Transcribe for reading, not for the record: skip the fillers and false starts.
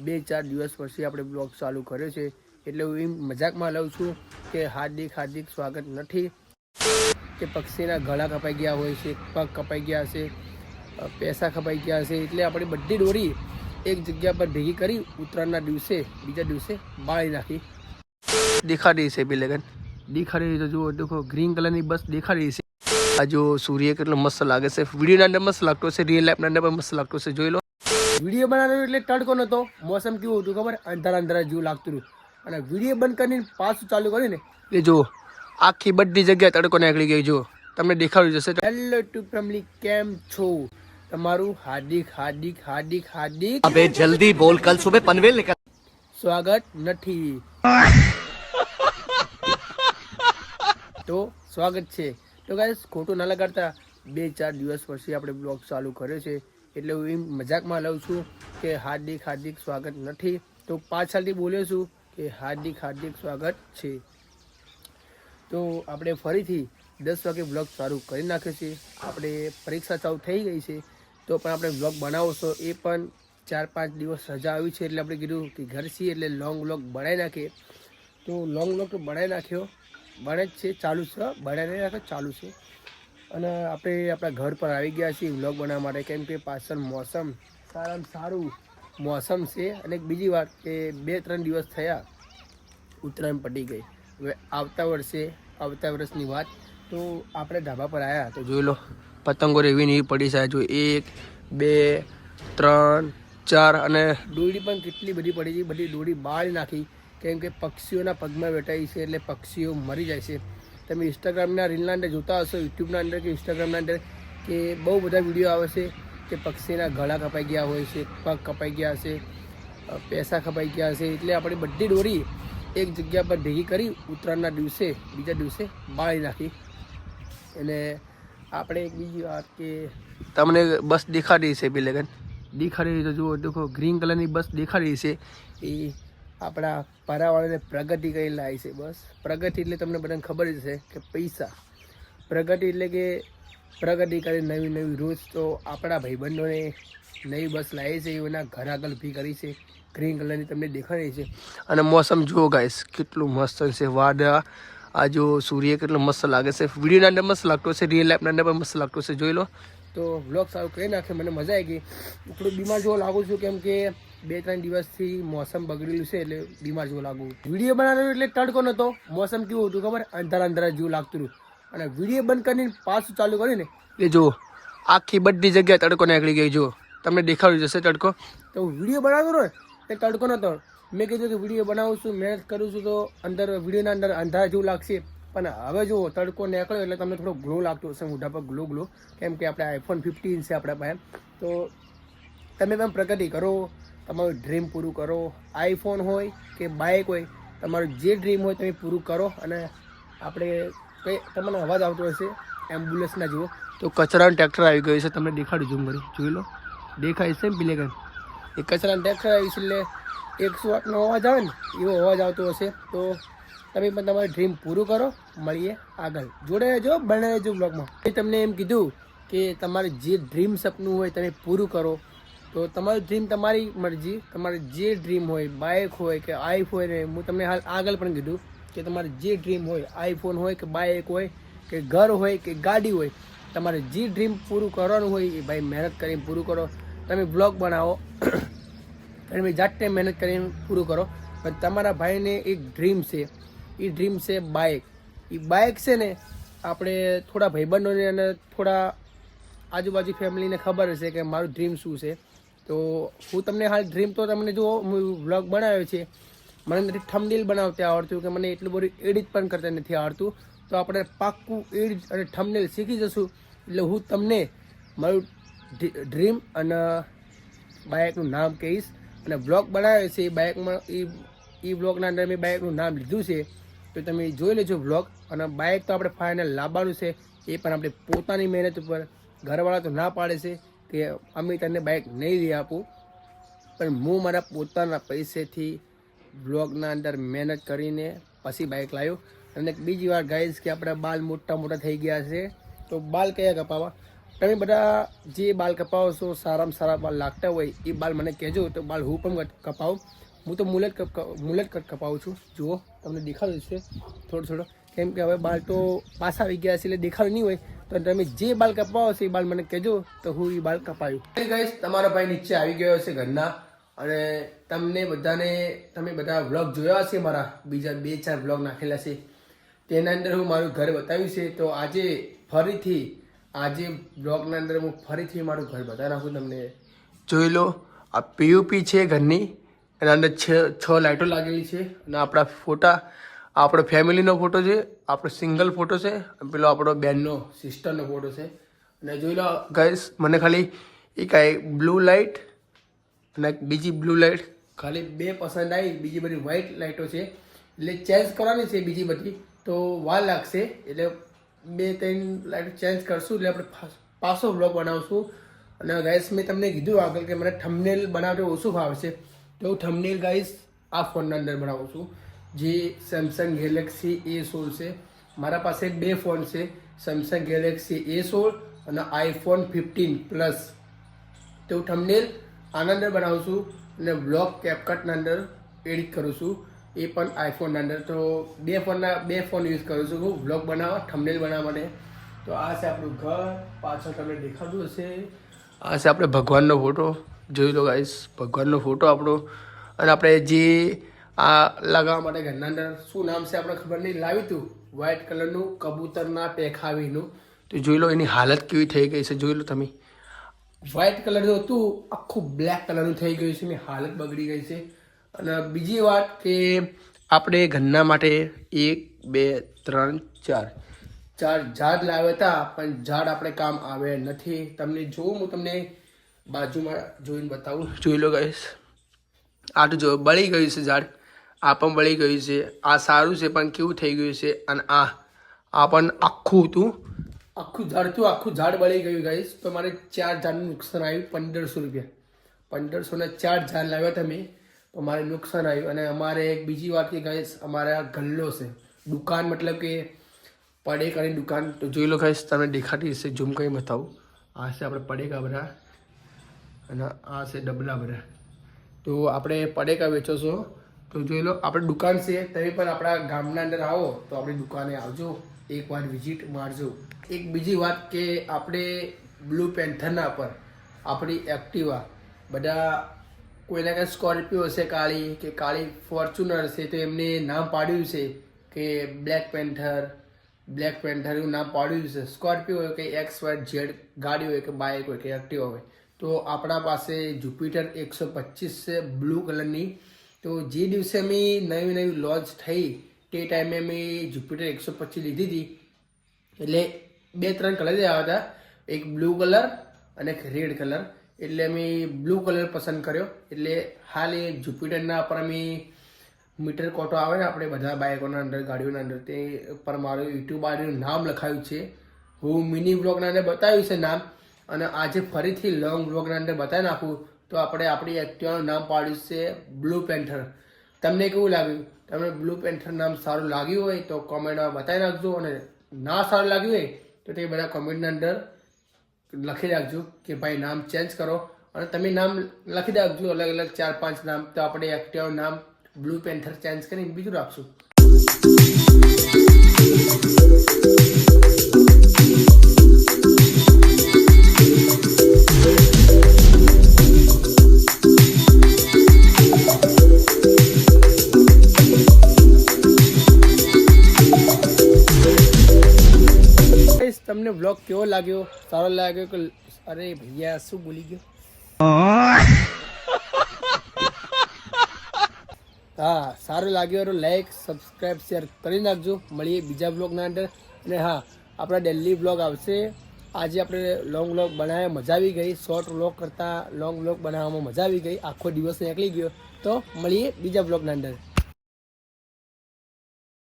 2-4 દિવસ પછી આપણે બ્લોગ ચાલુ કર્યો છે, એટલે હું એમ મજાકમાં લઉં છું કે હાર્દિક સ્વાગત નથી કે પક્ષીના ગળા કપાઈ ગયા હોય છે, પગ કપાઈ ગયા હશે, પૈસા કપાઈ ગયા હશે, એટલે આપણી બધી દોરી એક જગ્યા પર ભેગી કરી ઉત્તરાયણના દિવસે બીજા દિવસે બાળી નાખી. દેખાડી છે બિલેગન દેખાડી તો જુઓ, દેખો ગ્રીન કલરની બસ દેખાડી છે. આ જો સૂર્ય કેટલો મસ્ત લાગે છે, વિડીયોના અંદર મસ્ત લાગતો છે, રિયલ લાઈફના અંદર પણ મસ્ત લાગતો છે. જોઈ લો, વિડીયો બનાવ્યો એટલે તડકો નતો, મોસમ કેવું હતું ખબર, અંધારા જેવું લાગતું હતું, અને વિડીયો બંધ કરીને પાછું ચાલુ કરીને એ જો આખી બધી જગ્યાએ તડકો નીકળી ગઈ. જો તમને દેખાડી જશે. હેલો ટુ ફેમિલી, કેમ છો? તમારું હાર્દિક अबे जल्दी बोल, कल सुबह पनवेल निकल. સ્વાગત નથી તો સ્વાગત છે. તો ગાઈસ, ખોટું ના લગાડતા, 2-4 દિવસ પછી આપણે બ્લોગ ચાલુ કર્યો છે, એટલે હું એમ મજાકમાં લઉં છું કે હાર્દિક સ્વાગત નથી. તો પાછળથી બોલ્યો છું કે હાર્દિક સ્વાગત છે. તો આપણે ફરીથી 10 વાગે બ્લોગ ચાલુ કરી નાખ્યો છે. આપણે પરીક્ષા ચાલુ થઈ ગઈ છે, તો પણ આપણે બ્લોગ બનાવશો, એ પણ 4-5 દિવસ રજા આવી છે, એટલે આપણે કીધું કે ઘર છીએ એટલે લોંગ બ્લોગ બનાવી નાખીએ. તો લોંગ બ્લોગ તો બનાવી નાખ્યો, બને જ છે, ચાલુ છે, બનાવી નાખ્યો ચાલુ છે. અને આપણે આપણા ઘર પર આવી ગયા છીએ બ્લોગ બનાવવા માટે, કેમ કે પાછળ મોસમ સારામાં સારું મોસમ છે. અને બીજી વાત કે 2-3 દિવસ થયા ઉત્તરાયણ પડી ગઈ. હવે આવતા વર્ષની વાત. તો આપણે ધાબા પર આવ્યા તો જોઈ લો, પતંગો એવી નહીં પડી જાય. જો 1, 2, 3, 4 અને દોરી પણ કેટલી બધી પડી છે. બધી દોરી બાળી નાખી, કેમ કે પક્ષીઓના પગમાં વેટાઈ છે, એટલે પક્ષીઓ મરી જાય છે. તમે ઇન્સ્ટાગ્રામના રીલના અંદર જોતા હશો, યુટ્યુબના અંદર કે ઇન્સ્ટાગ્રામના અંદર, કે બહુ બધા વિડીયો આવે છે કે પક્ષીના ગળા કપાઈ ગયા હોય છે, પગ કપાઈ ગયા હશે, પૈસા કપાઈ ગયા હશે, એટલે આપણી બધી દોરી એક જગ્યા પર ભેગી કરી ઉત્તરાયણના દિવસે બીજા દિવસે બાળી નાખી. અને આપણે એક બીજી વાત કે તમને બસ દેખાડી છે બિલેગન દેખાડી તો જુઓ, દેખો ગ્રીન કલરની બસ દેખાડી છે. એ આપણા પારાવાળાને પ્રગતિ કરી લાવી છે બસ. પ્રગતિ એટલે તમને બધાને ખબર જ છે કે પૈસા. પ્રગતિ એટલે કે પ્રગતિ કરી નવી રોજ. તો આપણા ભાઈબંધોને નવી બસ લાવી છે, એના ઘર આગળ ઊભી કરી છે, ગ્રીન કલરની તમને દેખાડી છે. અને મોસમ જુઓ ગાઈસ, કેટલું મસ્ત છે, વાદળા. આ જો સૂર્ય કેટલો મસ્ત લાગે છે, વિડીયોના અંદર મસ્ત લાગતો છે, રિયલ લાઈફના અંદર પણ મસ્ત લાગતો છે. જોઈ લો. તો બ્લોગ સારું કરી નાખે, મને મજા આવી ગઈ. થોડું બીમાર જેવો લાગુ છું, કેમ કે 2-3 દિવસથી મોસમ બગડેલું છે, એટલે બીમાર જેવો લાગુ. વિડીયો બનાવ્યો એટલે તડકો નતો, મોસમ કેવું હતું ખબર, અંધારા જેવું લાગતું હતું, અને વિડીયો બંધ કરીને પાછું ચાલુ કરીને એ જો આખી બધી જગ્યાએ તડકો નીકળી ગઈ. જો તમને દેખાડી જશે તડકો. તો વિડીયો બનાવતો ને એ તડકો નતો. મેં કીધું કે વિડીયો બનાવું છું, મહેનત કરું છું, તો અંદર વિડીયોના અંદર અંધારા જેવું લાગશે. પણ હવે જો તડકો નીકળ્યો એટલે તમને થોડો ગ્લો લાગતો હશે, મોઢા પર ગ્લો, કેમ કે આપણે iPhone 15 છે આપણા પાસે. તો તમે પણ પ્રગતિ કરો, તમારું ડ્રીમ પૂરું કરો. આઈફોન હોય કે બાઇક હોય, તમારું જે ડ્રીમ હોય તમે પૂરું કરો. અને આપણે કંઈ તમને અવાજ આવતો હશે એમ્બ્યુલન્સના જેવો, તો કચરાનું ટ્રેક્ટર આવી ગયું છે, તમને દેખાડું ઝૂમ કરી. જોઈ લો, દેખાય છે બિલેગન. એ કચરાનું ટ્રેક્ટર આવી છે, એટલે 108નો અવાજ આવે ને એવો અવાજ આવતો હશે. તો તમે પણ તમારું ડ્રીમ પૂરું કરો. મળીએ આગળ, જોડે રહેજો, બને રહેજો બ્લોગમાં. મેં તમને એમ કીધું કે તમારે જે ડ્રીમ સપનું હોય તમે પૂરું કરો. તો તમારું ડ્રીમ તમારી મરજી, તમારે જે ડ્રીમ હોય, બાઇક હોય કે આઈફોન હોય, હું તમને હાલ આગળ પણ કીધું કે તમારે જે ડ્રીમ હોય, આઈફોન હોય કે બાઇક હોય કે ઘર હોય કે ગાડી હોય, તમારે જે ડ્રીમ પૂરું કરવાનું હોય એ ભાઈ મહેનત કરીને પૂરું કરો. તમે બ્લોગ બનાવો, તમે જાતે મહેનત કરીને પૂરું કરો. પણ તમારા ભાઈને એક ડ્રીમ છે, એ ડ્રીમ છે બાઇક. એ બાઇક છે ને, આપણે થોડા ભાઈબંધોને અને થોડા આજુબાજુ ફેમિલીને ખબર હશે કે મારું ડ્રીમ શું છે. તો હું તમને હાલ ડ્રીમ તો તમને જુઓ, હું વ્લોગ બનાવ્યો છે, મને નથી થંબનેલ બનાવતા આવડતું, કે મને એટલું બધું એડિટ પણ કરતા નથી આવડતું. તો આપણે પાક્કું એડિટ અને થંબનેલ શીખી જશું, એટલે હું તમને મારું ડ્રીમ અને બાઇકનું નામ કહીશ. અને બ્લોગ બનાવ્યો છે એ બાઇકમાં, એ બ્લોગના અંદર મેં બાઇકનું નામ લીધું છે, તો તમે જોઈ લેજો બ્લોગ. અને બાઇક તો આપણે ફાઇનલ લાવવાનું છે, એ પણ આપણે પોતાની મહેનત ઉપર. ઘરવાળા તો ના પાડે છે કે અમે તને બાઇક નહીં લઈ આપું, પણ હું મારા પોતાના પૈસેથી બ્લોગના અંદર મહેનત કરીને પછી બાઇક લાવ્યો. અને બીજી વાર ગાઈશ કે આપણા બાલ મોટા થઈ ગયા છે, તો બાલ કયા કપાવવા, તમે બધા જે બાલ કપાવો છો સારામાં સારા બાલ લાગતા હોય એ બાલ મને કહેજો તો બાલ હું પણ કપાવું. હું તો મુલેટ કટ કપાવું છું. જુઓ તમને દેખાડું છે થોડો કેમ કે હવે બાલ તો પાછા આવી ગયા છે એટલે દેખાડું નહીં હોય. તો તમે જે બાલ કપાવો છો એ બાલ મને કહેજો તો હું એ બાલ કપાયું. ગાઈસ તમારા ભાઈ નીચે આવી ગયો છે ઘરના અને તમે બધા વ્લોગ જોયા છે મારા બીજા 2-4 વ્લોગ નાખેલા છે તેના અંદર હું મારું ઘર બતાવ્યું છે. તો આજે બ્લોગના અંદર હું ફરીથી મારું ઘર બતાવી નાખું તમને. જોઈ લો આ પીયુપી છે ઘરની એના અંદર 6 લાઇટો લાગેલી છે અને આપણા ફોટા આપણો ફેમિલીનો ફોટો છે, આપણો સિંગલ ફોટો છે, પેલો આપણો બેનનો સિસ્ટરનો ફોટો છે. અને જોઈ લો ગાઈસ મને ખાલી એક બ્લુ લાઇટ અને બીજી બ્લુ લાઇટ ખાલી 2 પસંદ આવી. બીજી બધી વ્હાઇટ લાઇટો છે એટલે ચેન્જ કરવાની છે. બીજી બધી તો વાર લાગશે એટલે 2-3 લાઇટ ચેન્જ કરશું એટલે આપણે પાછો વ્લોગ બનાવશું. અને ગાઈસ મેં તમને કીધું આગળ કે મને થંબનેલ બનાવતો ઓછું ફાવે છે તો હું થંબનેલ ગાઈસ આ ફોનના અંદર બનાવું છું જે સેમસંગ ગેલેક્સી A16 છે. મારા પાસે 2 ફોન છે, સેમસંગ ગેલેક્સી A16 અને iPhone 15 પ્લસ. તો હું થંબનેલ આના અંદર બનાવું છું અને બ્લોગ કેપકટના અંદર એડિટ કરું છું એ પણ આઈફોનના અંદર. તો 2 ફોન યુઝ કરું છું હું બ્લોગ બનાવવા થંબનેલ બનાવવા માટે. તો આ છે આપણું ઘર, પાછળ તમને દેખાતું હશે. આ છે આપણે ભગવાનનો ફોટો, જોઈ લો ગાઈસ ભગવાનનો ફોટો આપણો. અને આપણે જે આ લગાવવા માટે ઘરના અંદર શું નામ છે આપણે ખબર નહીં, લાવ્યું હતું વ્હાઇટ કલરનું કબૂતરના પેખાવીનું. તો જોઈ લો એની હાલત કેવી થઈ ગઈ છે. જોઈ લો તમે વ્હાઇટ કલરનું હતું આખું બ્લેક કલરનું થઈ ગયું છે. એની હાલત બગડી ગઈ છે. અને બીજી વાત કે આપણે ઘરના માટે 1 2 3 4 ઝાડ લાવ્યા હતા પણ ઝાડ આપણે કામ આવે નથી. તમને જોઉં હું તમને બાજુમાં જોઈને બતાવું. જોઈ લો ગાઈસ આ તો જો બળી ગયું છે ઝાડ, આ પણ બળી ગયું છે. આ સારું છે પણ કેવું થઈ ગયું છે. અને આ પણ આખું ઝાડ બળી ગયું ગાઈસ. તો મારે 4 ઝાડનું નુકસાન આવ્યું 1500 રૂપિયા. 1500ના 4 ઝાડ લાવ્યા હતા મેં તો મારે નુકસાન આવ્યું. અને અમારે એક બીજી વાત કે ગાઈસ અમારે આ ગલ્લો છે, દુકાન મતલબ કે પડેકાની દુકાન. તો જોઈ લો ગાઈસ તમને દેખાતી હશે, ઝૂમ કરી બતાવું. આ છે આપણે પડેકા બધા અને આ છે ડબલા બધા. તો આપણે પડેકા વેચો છો તો જોઈ લો આપણે દુકાન છે. તમે પણ આપણા ગામના અંદર આવો તો આપણી દુકાને આવજો, એકવાર વિઝિટ મારજો. એક બીજી વાત કે આપણે બ્લુ પેન્થરના પર આપણી એક્ટિવા બધા કોઈના કાંઈ સ્કોર્પિયો હશે કાળી કે કાળી ફોર્ચ્યુનર છે તો એમને નામ પાડ્યું છે કે બ્લેક પેન્થર એવું નામ પાડ્યું છે. સ્કોર્પિયો હોય કે XYZ ગાડી હોય કે બાઇક હોય કે એક્ટિવા હોય. તો આપણા પાસે જુપિટર 125 છે બ્લુ કલરની. તો જે દિવસે અમે નવી લોન્ચ થઈ તે ટાઈમે અમે જુપિટર 125 લીધી હતી. એટલે 2-3 કલર જ આવ્યા હતા, એક બ્લુ કલર અને એક રેડ કલર. એટલે અમે બ્લુ કલર પસંદ કર્યો. એટલે હાલ એ જુપિટરના પર અમે મીટર કોટો આવે ને આપણે બધા બાઇકોના અંદર ગાડીઓના અંદર તે પર મારું યુટ્યુબ આઈડીનું નામ લખાયું છે. હું મિની બ્લોગના અંદર બતાવ્યું છે નામ અને આજે ફરીથી લોંગ બ્લોગના અંદર બતાવી નાખું. તો આપણે આપણી એક્ટિવાનું નામ પાડ્યું છે બ્લુ પેન્થર. તમને કેવું લાગ્યું? તમને બ્લુ પેન્થર નામ સારું લાગ્યું હોય તો કોમેન્ટમાં બતાવી નાખજો અને ના સારું લાગ્યું હોય તો તે બધા કોમેન્ટના અંદર લખી રાખજો કે ભાઈ નામ ચેન્જ કરો. અને તમે નામ લખી રાખજો અલગ 4-5 નામ. તો આપણે એક્ટિવાનું નામ બ્લુ પેન્થર ચેન્જ કરીને બીજું રાખશું. તમને વ્લોગ કેવો લાગ્યો? સારો લાગ્યો કે અરે ભૈયા શું બોલી ગયો? હા સારું લાગ્યું તો લાઈક સબસ્ક્રાઈબ શેર કરી નાખજો. મળીએ બીજા બ્લોગના અંદર. અને હા આપણા ડેલી બ્લોગ આવશે. આજે આપણે લોંગ બ્લોગ બનાવ્યા, મજા આવી ગઈ. શોર્ટ બ્લોગ કરતાં લોંગ બ્લોગ બનાવવામાં મજા આવી ગઈ. આખો દિવસ નીકળી ગયો. તો મળીએ બીજા બ્લોગના અંદર.